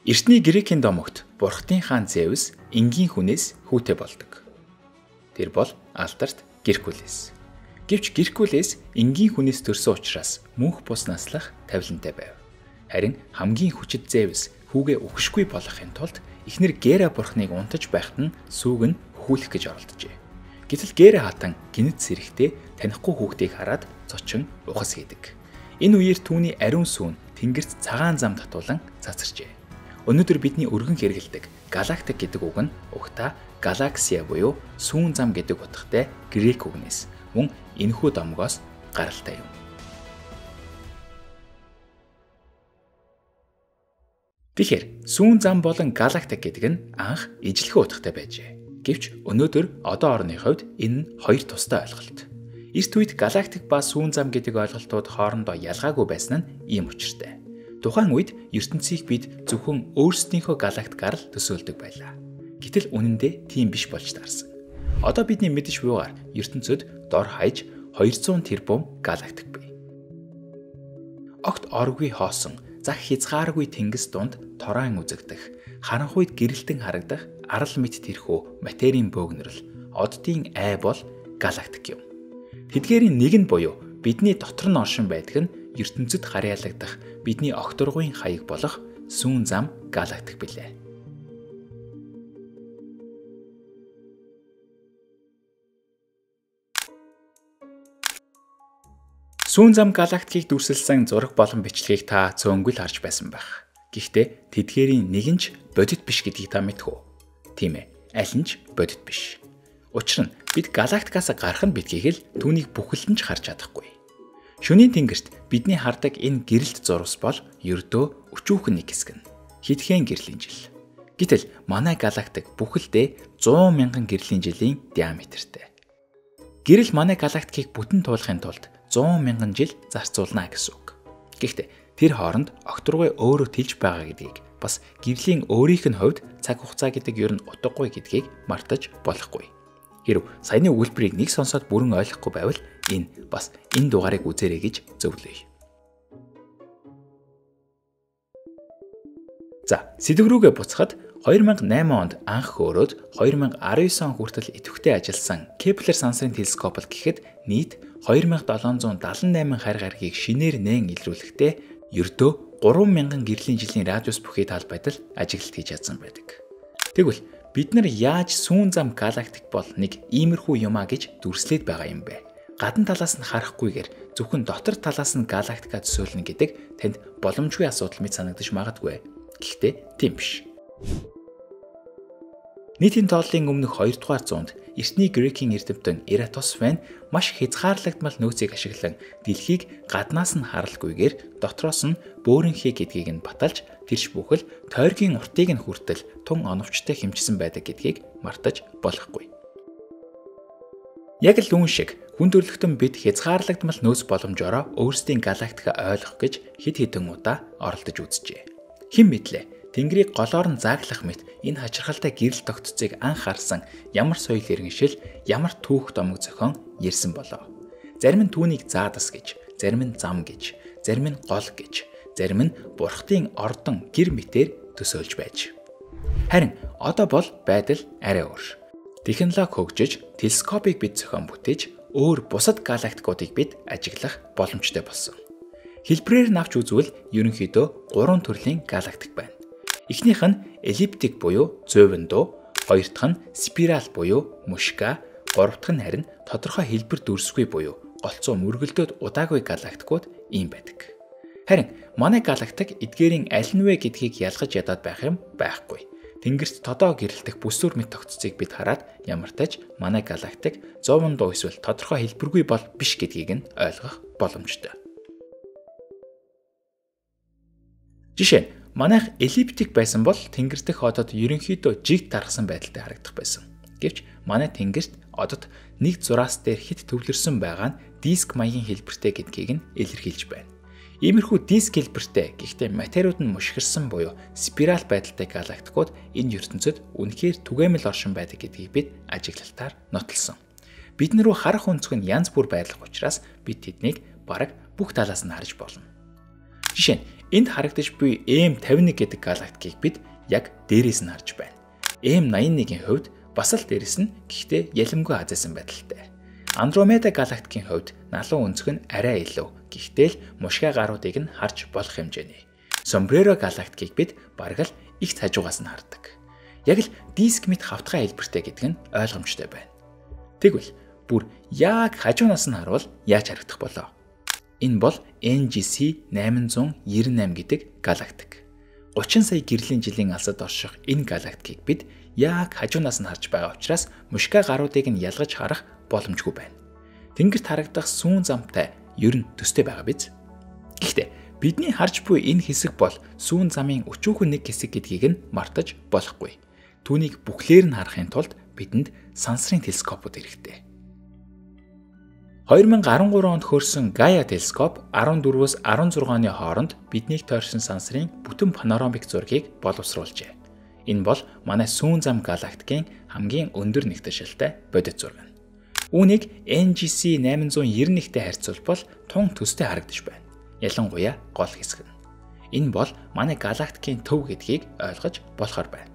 Эртний Грекийн домогт Бурхтын хаан Зевс энгийн хүнээс хүүтэй болдог. Тэр бол алдарт Геркулес. Гэвч Геркулес энгийн хүнээс төрсөн учраас мөнх бус наслах тавилантай байв. Харин хамгийн хүчит Зевс хүүгээ өгөшгүй болгохын тулд эхнэр Гера бурхныг унтаж байхад нь сүүг нь хөхүүлэх гэж оролджээ. Гэтэл Гера хатан гинэт сэрэхтэй танихгүй хүүхдийг хараад цочин ухас хийдэг. Энэ үеэр түүний ариун сүүн тэнгэрт цагаан зам татуулан цацарчээ. Өнөөдөр бидний өргөн хэрэгэлдэг галактик гэдэг үг нь угтаа галаксия буюу сүүн зам гэдэг утгатай грек үгнээс мөн энэхүү домгоос гаралтай юм. Тэгэхээр сүүн зам болон галактик гэдэг нь анх ижлэхэн утгатай байжээ. Гэвч өнөөдөр одоо орны хувьд энэ нь хоёр тустай ойлголт. Эрт үед галактик ба сүүн зам гэдэг ойлголтууд хоорондоо ялгаагүй байсан нь ийм учиртай. Тухайн үед ертөнцийг бид зөвхөн өөрсдийнхөө галактикаар л төсөөлдөг байлаа. Гэтэл үнэндээ тийм биш болж таарсан. Одоо бидний мэдэж буйгаар ертөнцид дор хаяж 200 тэрбум галактик бий. Огт оргүй хоосон, зах хязгааргүй тэнгис дунд торон үзэгдэх, харанхуйд гэрэлтэн харагдах арал мэт тэрхүү материйн бөөгнөрл оддын ай бол галактик юм. Тэдгээрийн нэг нь буюу бидний дотор нь оршин байдаг нь ертөнцид харьяалагдах бидний огторгуйн хаяг болох сүүн зам галактик билээ. Сүүн зам галактикийг дүрсэлсэн зураг болон бичлэгийг та цөөнгүй л харж байсан байх. Гэхдээ тэдгээрийн нэг нь ч бодит биш гэдгийг та мэдэх үү? Тийм ээ, аль нь ч бодит биш. Учир нь бид галактикаас гарах нь бидгийг л түүнийг бүхэлд нь ч харж чадахгүй. Шөнийн тэнгэрт бидний хардаг энэ гэрэлт зурвас бол ердөө өчүүхэн нэг хэсэг нь. Хэдхэн гэрлийн жил. Гэтэл манай галактик бүхэлдээ 100 мянган гэрлийн жилийн диаметртэй. Гэрэл манай галактикийг бүтэн туулахын тулд 100 мянган жил зарцуулна гэсэн үг. Гэхдээ тэр хооронд огторгой өөрөө тэлж байгаа гэдгийг бас гэрлийн өөрийнх нь хувьд цаг хугацаа гэдэг ер нь утгагүй гэдгийг мартаж болохгүй. Хэрв саяны өгүүлбэрийг нэг сонсоод бүрэн ойлгохгүй байвал энэ бас энэ дугаарыг үзээрэй гэж зөвлөе. За, сэдв рүүгээ буцахад 2008 онд анх хөөрөөд 2019 он хүртэл идэвхтэй ажилласан Кеплер сансрын телескоп гэхэд нийт 2778 харь гаригийг шинээр нээн илрүүлэхдээ ердөө 3000 гэрлийн жилийн радиус бүхий талбайд л ажиглалт хийж чадсан байдаг. Тэгвэл бид нар яаж сүүн зам галактик бол нэг иймэрхүү юмаа гэж дүрслээд байгаа юм бэ? Гадна талаас нь харахгүйгээр зөвхөн дотор талаас нь галактика төсөөлнө гэдэг танд боломжгүй асуудал мэт санагдаж магадгүй. Гэхдээ тийм биш. Нийтийн тооллын өмнөх 2 дугаар зуунд эртний Грекийн эрдэмтэн Эратосфен маш хязгаарлагдмал нөөцийг ашиглан дэлхийг гаднаас нь харалгүйгээр дотроос нь бөөрөнхий гэдгийг нь баталж тэрч бүхэл тойргийн уртыг нь хүртэл тун оновчтой хэмжсэн байдаг гэдгийг мартаж болохгүй. Яг л үүн шиг хүн төрлөختөн бид хязгаарлагдмал нөөц боломжоор өөрсдийн галактика ойлгох гэж хэд хэдэн удаа оролдож үзжээ. Хэн мэдлээ? Тэнгэрийг голоор нь зааглах мэт энэ хачирхалтай гэрэл тогтцыг анх харсан ямар соёл иргэншил, ямар түүх домог зохион ярьсан болоо. Зарим нь түүнийг заадас гэж, зарим нь зам гэж, зарим нь гол гэж, зарим нь бурхтын ордон гэр мэтээр төсөөлж байж. Харин одоо бол байдал арай өөр. Технологи хөгжиж, телескопыг бид зохион бүтээж, өөр бусад галактикуудыг бид ажиглах боломжтой болсон. Хэлбэрээр навч үзвэл ерөнхийдөө 3 төрлийн галактик байна. Эхнийх нь эллиптик буюу зөөвөн дуу, хоёр дахь нь спираль буюу мушка, гурав дахь нь харин тодорхой хэлбэр дүрсгүй буюу голцоо мөргөлдөөд удаагүй галактикууд ийм байдаг. Харин манай галактик эдгээрийн аль нь вэ гэдгийг ялгаж ядаад байх юм байхгүй. Тэнгэрт тодоо гэрэлтэх бүсүр мэт тогтцыг бид хараад ямар тач манай галактик 100 дуу эсвэл тодорхой хэлбэргүй бол биш гэдгийг нь ойлгох боломжтой. Жишээ нь манайх эллиптик байсан бол тэнгэр дэх одод ерөнхийдөө жиг тархсан байдалтай харагдах байсан. Гэвч манай тэнгэрт одод нэг зураас дээр хит төвлөрсөн байгаа нь диск маягийн хэлбэртэй гэдгийг нь илэрхийлж байна. Иймэрхүү диск хэлбэртэй гэхдээ материуд нь мушгирсан буюу спираль байдалтай галактикууд энэ ертөнцид үнэхээр түгээмэл оршин байдаг гэдгийг бид ажиглалтаар нотолсон. Бидний рүү харах өнцөг нь янз бүр байрлах учраас бид тэднийг бараг бүх талаас нь харж болно. Жишээ нь Энд харагдаж буй M51 гэдэг галактикийг бид яг дээрээс нь харж байна. M81-ийн хувьд бас л дээрээс нь гэхдээ ялимгүй азайсан байдалтай. Андромеда галактикийн хувьд налуу өнцөг нь арай илүү. Гэхдээ л мушгаа гаруудыг нь харж болох хэмжээний. Sombrero галактикийг бид бараг л ихт хажуугаас нь хардаг. Яг л диск мэт хавтгай хэлбэртэй гэдэг нь ойлгомжтой байна. Тэгвэл бүр яг хажуунаас нь харуул яаж харагдах болоо? Энэ бол NGC 898 гэдэг галактик. 30 сая гэрлийн жилийн алсад орших энэ галактикийг бид яг хажуунаас нь харж байгаа учраас мушгаа гаруудыг нь ялгаж харах боломжгүй байна. Тэнгэрт харагдах сүүн замтай ер нь төстэй байгаа биз? Гэхдээ бидний харж буй энэ хэсэг бол сүүн замын өчүүхэн нэг хэсэг гэдгийг нь мартаж болохгүй. Түүнийг бүхлээр нь харахын тулд бидэнд сансрын телескопууд хэрэгтэй. 2013 онд хөрсөн Gaia телескоп 14-өөс 16 оны хооронд биднийг тойрсон сансрын бүтэн панорамик зургийг боловсруулжээ. Энэ бол манай сүүн зам галактикийн хамгийн өндөр нэгтгэшилтэй бодит зураг. Үүнийг NGC 891-тэй харьцуулбал тун төстэй харагдаж байна. Ялангуяа гол хэсэг нь. Энэ бол манай галактикийн төв гэдгийг ойлгож болохоор байна.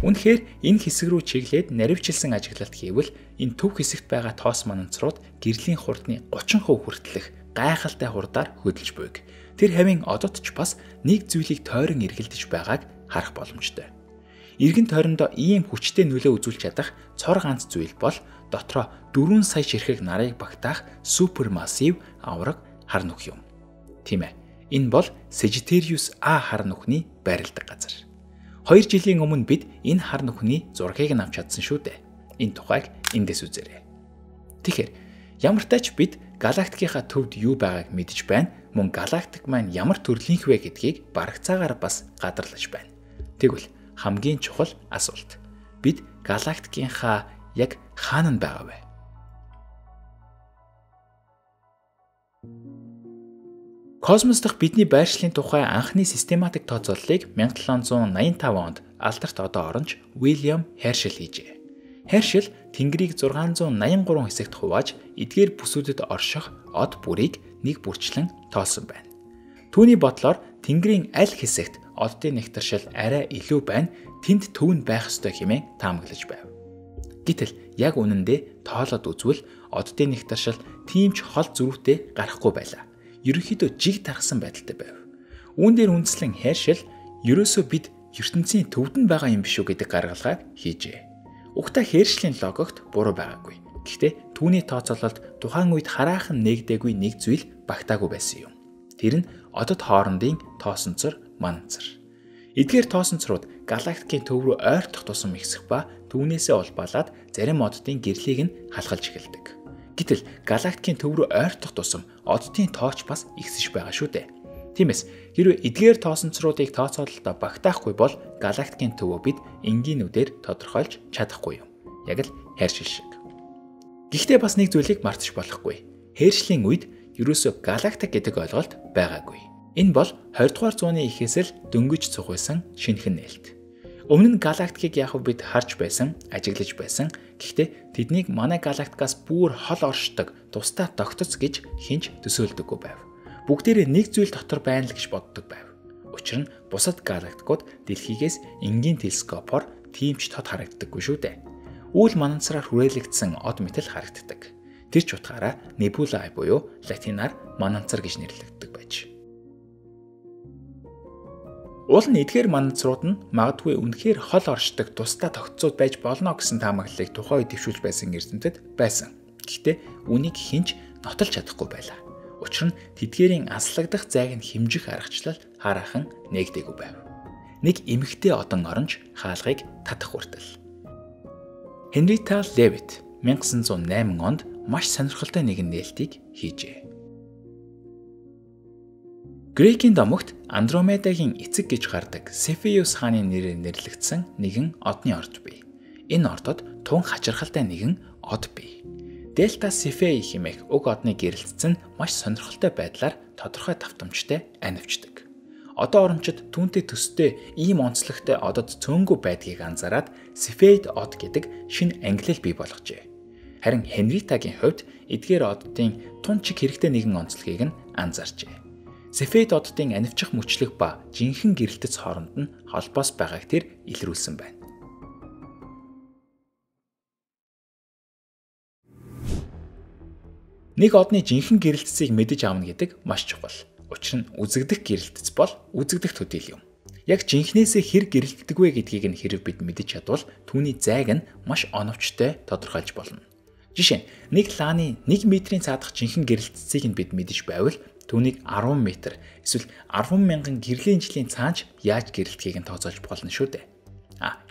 Үнэхээр энэ хэсэг рүү чиглээд наривчилсан ажиглалт хийвэл энэ төв хэсэгт байгаа тоос мананцрууд гэрлийн хурдны 30% хүртэлх гайхалтай хурдаар хөдөлж буйг. Тэр хавийн одод ч бас нэг зүйлийг тойрон эргэлдэж байгааг харах боломжтой. Иргэн тойрондоо ийм хүчтэй нөлөө үзүүлж чадах цор ганц зүйл бол дотроо 4 сая ширхэг нарыг багтаах супермассив авраг хар нүх юм. Тийм ээ. Энэ бол Sagittarius A хар нүхний байрладаг газар. 2 жилийн өмнө бид энэ хар нүхний зургийг авч чадсан шүү дээ. Энэ тухайг эндээс үзээрэй. Тэгэхээр ямар ч тач бид галактикийнхаа төвд юу байгааг мэдж байна. Мөн галактик маань ямар төрлийнх вэ гэдгийг барагцаагаар бас гадарлаж байна. Тэгвэл хамгийн чухал асуулт. Бид галактикийнхаа яг хаана нь байгаа вэ? Космос дахь бидний байршлын тухай анхны систематик тооцооллыг 1785 онд алдарт одоо оронч Уильям Herschel хийжээ. Herschel Тэнгэрийг 683 хэсэгт хувааж эдгээр бүсүүдэд орших од бүрийг нэг бүрчлэн тоосон байна. Түүний бодлоор Тэнгэрийн аль хэсэгт оддын нэгтэршил арай илүү байна, тэнд төв нь байх ёстой хэмээн таамаглаж байв. Гэтэл яг үнэндээ тоолоод үзвэл оддын нэгтэршил тийм ч хол зөрүүтэй гарахгүй байлаа. Ерөнхийдөө жиг тархсан байдалтай байв. Үүн дээр үндэслэн Herschel ерөөсөө бид ертөнцийн төвд нь байгаа юм биш үү гэдэг гаргалгааг хийжээ. Угтаа Herschel-ийн логикт буруу байгаагүй. Гэхдээ түүний тооцоололд тухайн үед хараахан нэгдээгүй нэг зүйл багтаагүй байсан юм. Тэр нь одод хоорондын тоосонцор мананцар. Эдгээр тоосонцрууд галактикийн төв рүү ойртох тусам ихсэх ба түүнээсээ улбаалаад зарим оддын гэрлийг нь халахалж эхэлдэг. Гэтэл галактикийн төв рүү ойртох тусам оддын тооч бас ихсэж байгаа шүү дээ. Тиймээс хэрвээ эдгээр тоосонцруудыг тооцоололдоо багтаахгүй бол галактикийн төвөө бид энгийнүүдээр тодорхойлж чадахгүй юм. Яг л Herschel шиг. Гэхдээ бас нэг зүйлийг мартаж болохгүй. Herschel-ийн үед ерөөсөө галактик гэдэг ойлголт байгаагүй. Энэ бол 20 дугаар зууны эхээс л дөнгөж цугбайсан шинэхэн нээлт. Өмнө нь галактикийг яг бид харж байсан, ажиглаж байсан. Гэхдээ тэднийг манай галактикаас бүр хол оршдог, тусдаа тогтоц гэж хинч төсөөлдөггүй байв. Бүгдээрээ нэг зүйл дотор байна л гэж боддог байв. Учир нь бусад галактикууд дэлхийгээс энгийн телескопоор тиймч тод харагддаггүй шүү дээ. Үүл мананцраар хүрээлэгдсэн од мэтэл харагддаг. Тэр ч утгаараа небула буюу латинаар мананцар гэж нэрлэгддэг байж. Уул нь эдгээр мананцрууд нь магадгүй үнэхээр хол оршдог тусдаа тогтцоод байж болно гэсэн таамаглалыг тухайн үед дэвшүүлж байсан эрдэмтэд байсан. Гэхдээ үүнийг хинч нотолж чадахгүй байлаа. Учир нь тэдгээрийн аслагдах зайг нь хэмжих аргачлал хараахан нээгдээгүй байв. Нэг эмэгтэй одон оронч хаалгыг татах хүртэл. Henrietta Leavitt 1908 онд маш сонирхолтой нэгэн нээлтийг хийжээ. Грекийн домогт Андромедагийн эцэг гэж гардаг Cepheus хааны нэрээр нэрлэгдсэн нэгэн одны орд бий. Энэ ордод тун хачирхалтай нэгэн од бий. Delta Cephei хэмээх уг одны гэрэлтсэн маш сонирхолтой байдлаар тодорхой давтамжтай анивчдаг. Одоо орончид түүнтэй төстэй ийм онцлогтой одод цөөнгүй байдгийг анзаараад Cepheid од гэдэг шинэ ангилал бий болгожээ. Харин Henrietta-гийн хувьд эдгээр оддын тун чиг хэрэгтэй нэгэн онцлогийг нь анзаарчээ. Цефейд оддын анивчих мөчлөх ба жинхэнэ гэрэлтэц хооронд нь холбоос байгааг тэр илрүүлсэн байна. Нэг одны жинхэнэ гэрэлтцийг мэдэж авна гэдэг маш чухал. Учир нь үзэгдэх гэрэлтц бол үзэгдэх төдийл юм. Яг жинхнээсээ хэр гэрэлтдэг вэ гэдгийг нь хэрэв бид мэдэж чадвал түүний зайг нь маш оновчтой тодорхойлж болно. Жишээ нь нэг лааны 1 метрийн цаадах жинхэнэ гэрэлтцийг нь бид мэдэж байвал түүнийг 10 метр эсвэл 10 мянган гэрлийн жилийн цаанч яаж гэрэлтгийг нь тооцоолж болно шүү дээ.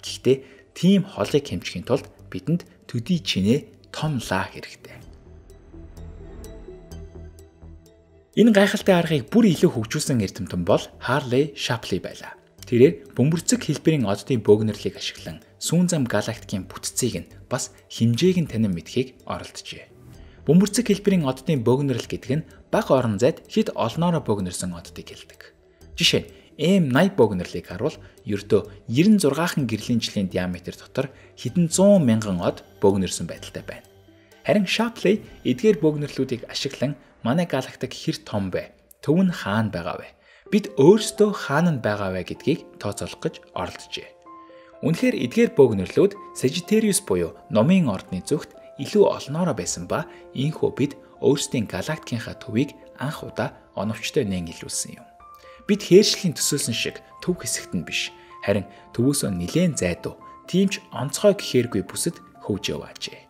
Гэхдээ тийм холыг хэмжихийн тулд бидэнд төдий чинээ том лаа хэрэгтэй. Энэ гайхалтай аргыг бүр илүү хөгжүүлсэн эрдэмтэн бол Harley Shapley байлаа. Тэрээр бөмбөрцөг хэлбэрийн оддын бөөгнөрлийг ашиглан сүүн зам галактикийн бүтцийг нь бас хэмжээг нь танин мэдхийг оролджээ. Бөмбөрцөг хэлбэрийн оддын бөөгнөрл гэдэг нь бага орон зайд хэд олноороо бөөгнөрсөн оддыг хэлдэг. Жишээ нь M80 бөөгнөрлийг харуул ердөө 96хан гэрлийн жилийн диаметр дотор хэдэн 100 мянган од бөөгнөрсөн байдалтай байна. Харин Shapley эдгээр бөөгнөрлүүдийг ашиглан манай галактик хэр том бэ? Төв нь хаана байгаа вэ? Бид өөрсдөө хаана байгаа вэ гэдгийг тооцоолох гэж оролджээ. Үнэхээр эдгээр бөөгнөрлүүд Sagittarius буюу номын ордны зүгт илүү олноороо байсан ба ийхүү бид өөрсдийн галактикийнхаа төвийг анх удаа оновчтой нээн илрүүлсэн юм. Бид хээршлийн төсөөлсөн шиг төв хэсэгт нь биш, харин төвөөсөө нэлээд зайдуу, тиймч онцгой гэхээргүй бүсэд хөвж яваажээ.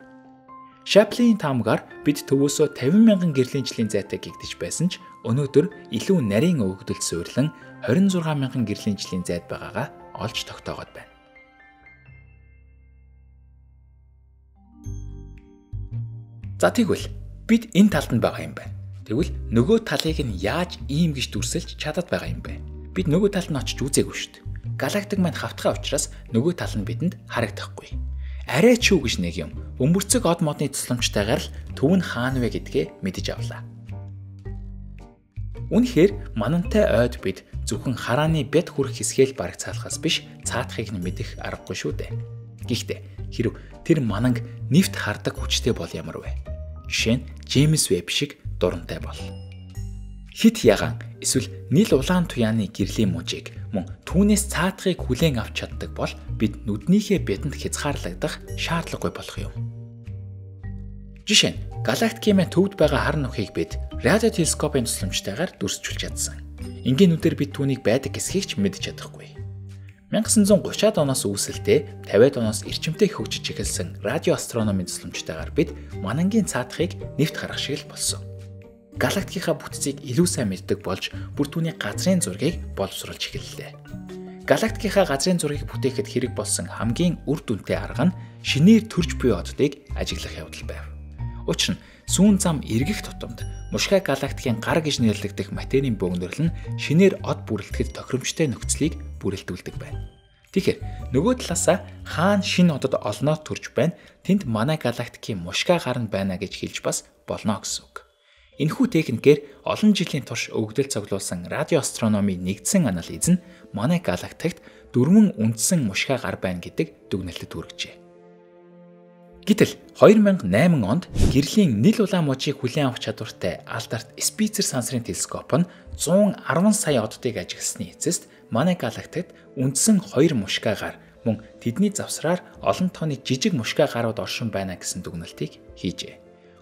Shapley-ийн таамгаар бид төвөөсөө 50 мянган гэрлийн жилийн зайтай гэгдэж байсан ч өнөөдөр илүү нарийн өгөгдөлд суйрлан 26 мянган гэрлийн жилийн зайд байгаагаа олж тогтоогод байна. За тэгвэл бид энэ талд нь байгаа юм байна. Тэгвэл нөгөө талыг нь яаж ийм гэж дүрсэлж чадаад байгаа юм бэ? Бид нөгөө талд нь очиж үзээгүй шүү дээ. Галактик маань хавтгай учраас нөгөө тал нь бидэнд харагдахгүй. Арай ч юу гэж нэг юм. Бөмбөрцөг од модны тусламжтайгаар л төв нь хаана вэ гэдгээ мэдэж авлаа. Үнэхээр манантай ойд бид зөвхөн харааны бяд хүрэх хэсгээл бараг цаалахаас биш цаатахыг нь мэдэх аргагүй шүү дээ. Гэхдээ хэрв тэр мананг нэвт хардаг хүчтэй бол ямар вэ? Жишээ нь Джеймс Веб шиг дурантай бол. Хит яган эсвэл нийл улаан туяаны гэрлийн мужийг мөн түүнээс цаатахыг хүлээн авч чаддаг бол бид нүднийхээ бядэнд хязгаарлагдах шаардлагагүй болох юм. Жишээ нь галактикийн төвд байгаа хар нүхийг бид радио телескопын тусламжтайгаар дүрсчилж чадсан. Энгийнүүдээр бид түүнийг байдаг эсхийг ч мэдж чадахгүй. 1930-ад оноос үүсэлтэй 50-ад оноос эрчимтэй хөгжиж эхэлсэн радио астрономийн тусламжтайгаар бид манангийн цаатахыг нэвт харах шиг л болсон. Галактикийнхаа бүтцийг илүү сайн мэддэг болж бүр түүний газрын зургийг боловсруулж эхэллээ. Галактикийнхаа газрын зургийг бүтээхэд хэрэг болсон хамгийн үр дүнтэй арга нь шинээр төрж буй оддыг ажиглах явдал байв. Учир нь сүүн зам эргэх тутамд мушгай галактикийн гар гэж нэрлэгдэх материйн бөөгнөрл нь шинээр од бүрэлдэхэд тохиромжтой нөхцөлийг бүрэлдүүлдэг байна. Тэгэхээр нөгөө талаасаа хаана шинэ одод олноо төрж байна, тэнд манай галактикийн мушгай гар нь байна гэж хэлж бас болно гэсэн үг. Энэхүү техникээр олон жилийн турш өгдөл цуглуулсан радиоастрономийн нэгдсэн анализ нь манай галактикт 4 үндсэн мушгай гар байна гэдэг дүгнэлтэд хүргэжээ. Гэтэл 2008 онд гэрлийн нийл улаан мужийг хүлээн авах чадвартай Albert Spitzer сансрын телескоп нь 110 сая оддыг ажигласны эцэст манай галактикт үндсэн 2 мушгай гар мөн тэдний завсраар олон тооны жижиг мушгай гарууд оршин байна гэсэн дүгнэлтийг хийжээ.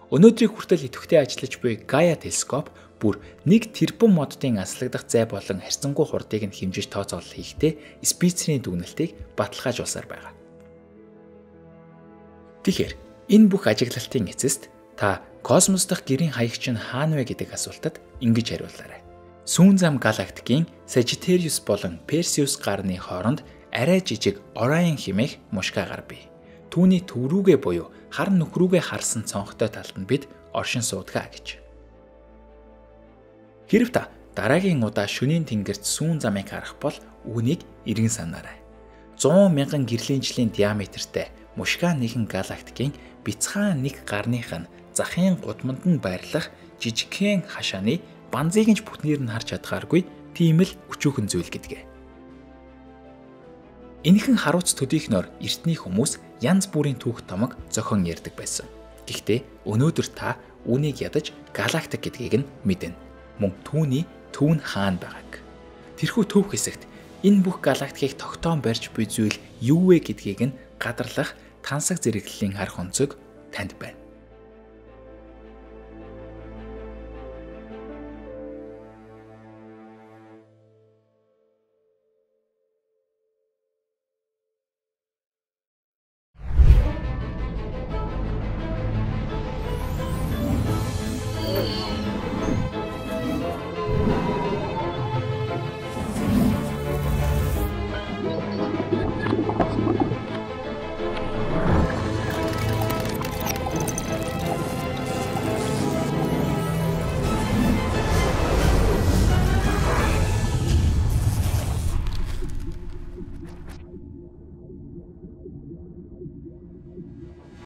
Өнөөдрийг хүртэл идэвхтэй ажиллаж буй Gaia телескоп бүр 1 тэрбум моддын аслагдах зай болон харьцангуй хурдыг нь хэмжиж тооцоолол хийхдээ Spitzer-ийн дүгнэлтийг баталгаажуулсаар байна. Тэгэхээр энэ бүх ажиглалтын эцэст та космос дахь гэрийн хаягч нь хаана вэ гэдэг асуултад ингэж хариулаарай. Сүүн зам галактикийн Sagittarius болон Perseus гарны хооронд арай жижиг Orion хэмээх мушгай гар бий. Түүний төв рүүгээ буюу хар нүх рүүгээ харсан цонхтой талд нь бид оршин суудаг гэж. Хэрв та дараагийн удаа шөнийн тэнгэрт сүүн замыг харах бол үүнийг эргэн санаарай. 100 мянган гэрлийн жилийн диаметртэй мушгай нэгэн галактикийн бяцхан нэг гарных нь захын гудамд нь байрлах жижигхэн хашааны банзыг нь бүтнээр нь харж чадхааргүй тийм л өчүүхэн зүйл гэдгээ. Энэхэн харуулц төдийхнөр эртний хүмүүс янз бүрийн түүх томог зохион ярьдаг байсан. Гэхдээ өнөөдөр та үүнийг ядаж галактик гэдгийг нь мэднэ. Мөн түүний төв нь хаана байгааг. Тэрхүү төв хэсэгт энэ бүх галактикийг тогтоон барьж буй зүйл юу вэ гэдгийг нь гадарлах тансаг зэрэглэлийн арга онцөг танд байна.